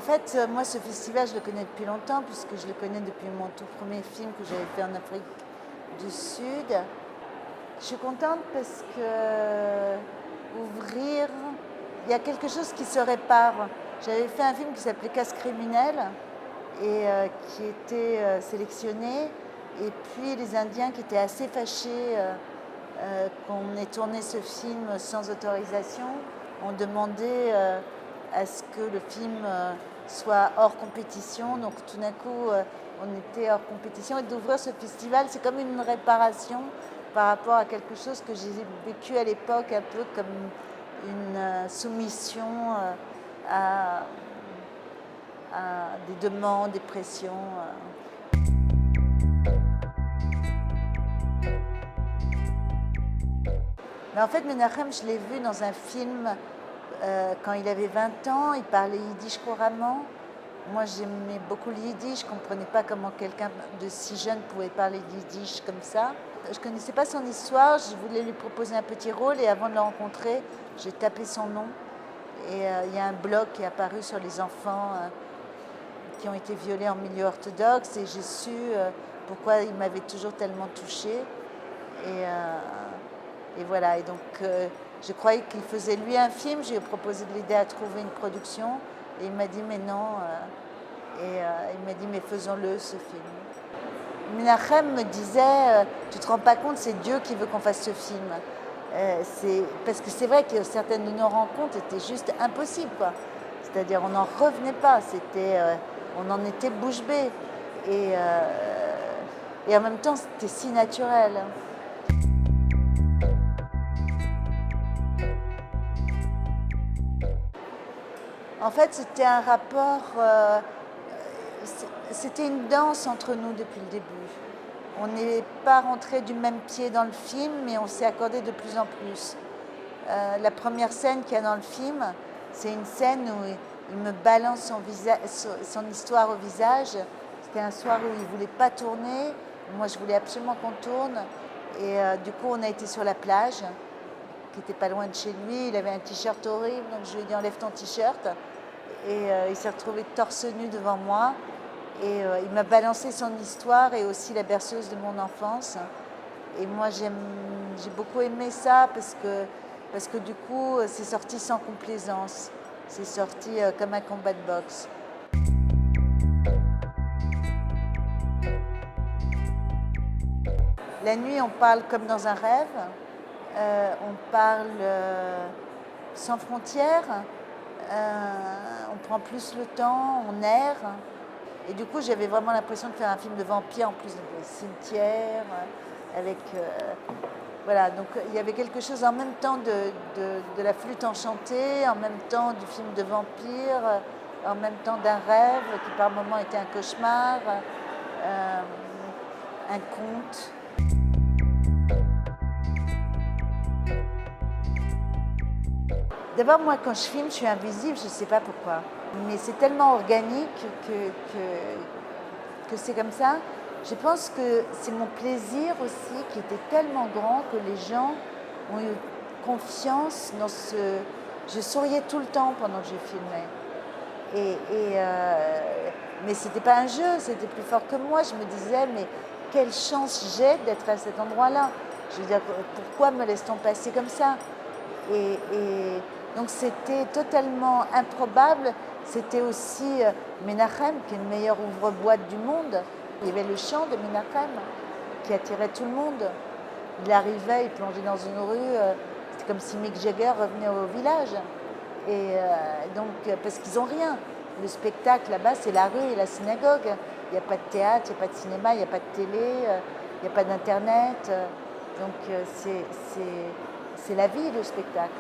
En fait, moi, ce festival, je le connais depuis longtemps, puisque je le connais depuis mon tout premier film que j'avais fait en Afrique du Sud. Je suis contente parce que ouvrir, il y a quelque chose qui se répare. J'avais fait un film qui s'appelait Casse criminel et qui était sélectionné. Et puis les Indiens qui étaient assez fâchés qu'on ait tourné ce film sans autorisation ont demandé à ce que le film soit hors compétition. Donc tout d'un coup, on était hors compétition. Et d'ouvrir ce festival, c'est comme une réparation par rapport à quelque chose que j'ai vécu à l'époque, un peu comme une soumission à des demandes, des pressions. Mais en fait, Menachem, je l'ai vu dans un film quand il avait 20 ans. Il parlait yiddish couramment. Moi, j'aimais beaucoup le yiddish. Je ne comprenais pas comment quelqu'un de si jeune pouvait parler yiddish comme ça. Je ne connaissais pas son histoire. Je voulais lui proposer un petit rôle. Et avant de le rencontrer, j'ai tapé son nom. Et il y a un blog qui est apparu sur les enfants qui ont été violés en milieu orthodoxe. Et j'ai su pourquoi il m'avait toujours tellement touchée. Et voilà, et donc je croyais qu'il faisait lui un film, j'ai proposé de l'aider à trouver une production, et il m'a dit mais non, il m'a dit mais faisons-le ce film. Menachem me disait, tu te rends pas compte, c'est Dieu qui veut qu'on fasse ce film. Parce que c'est vrai que certaines de nos rencontres étaient juste impossibles, quoi. C'est-à-dire on n'en revenait pas, on en était bouche bée. Et en même temps c'était si naturel. En fait, c'était un rapport, c'était une danse entre nous depuis le début. On n'est pas rentré du même pied dans le film, mais on s'est accordé de plus en plus. La première scène qu'il y a dans le film, c'est une scène où il me balance son histoire au visage. C'était un soir où il ne voulait pas tourner. Moi, je voulais absolument qu'on tourne. Et du coup, on a été sur la plage, qui n'était pas loin de chez lui. Il avait un t-shirt horrible, donc je lui ai dit enlève ton t-shirt. Et il s'est retrouvé torse nu devant moi. Et il m'a balancé son histoire et aussi la berceuse de mon enfance. Et moi, j'ai beaucoup aimé ça parce que du coup, c'est sorti sans complaisance. C'est sorti comme un combat de boxe. La nuit, on parle comme dans un rêve. On parle sans frontières. On prend plus le temps, on erre. Et du coup, j'avais vraiment l'impression de faire un film de vampire en plus de cimetière, avec... voilà, donc il y avait quelque chose en même temps de la flûte enchantée, en même temps du film de vampire, en même temps d'un rêve qui par moments était un cauchemar, un conte. D'abord, moi, quand je filme, je suis invisible, je ne sais pas pourquoi. Mais c'est tellement organique que c'est comme ça. Je pense que c'est mon plaisir aussi qui était tellement grand que les gens ont eu confiance dans ce... Je souriais tout le temps pendant que je filmais. Mais ce n'était pas un jeu, c'était plus fort que moi. Je me disais, mais quelle chance j'ai d'être à cet endroit-là. Je veux dire, pourquoi me laisse-t-on passer comme ça ? Donc c'était totalement improbable. C'était aussi Menachem, qui est le meilleur ouvre-boîte du monde. Il y avait le chant de Menachem qui attirait tout le monde. Il arrivait, il plongeait dans une rue. C'était comme si Mick Jagger revenait au village. Et donc, parce qu'ils n'ont rien. Le spectacle là-bas, c'est la rue et la synagogue. Il n'y a pas de théâtre, il n'y a pas de cinéma, il n'y a pas de télé, il n'y a pas d'internet. Donc c'est la vie, le spectacle.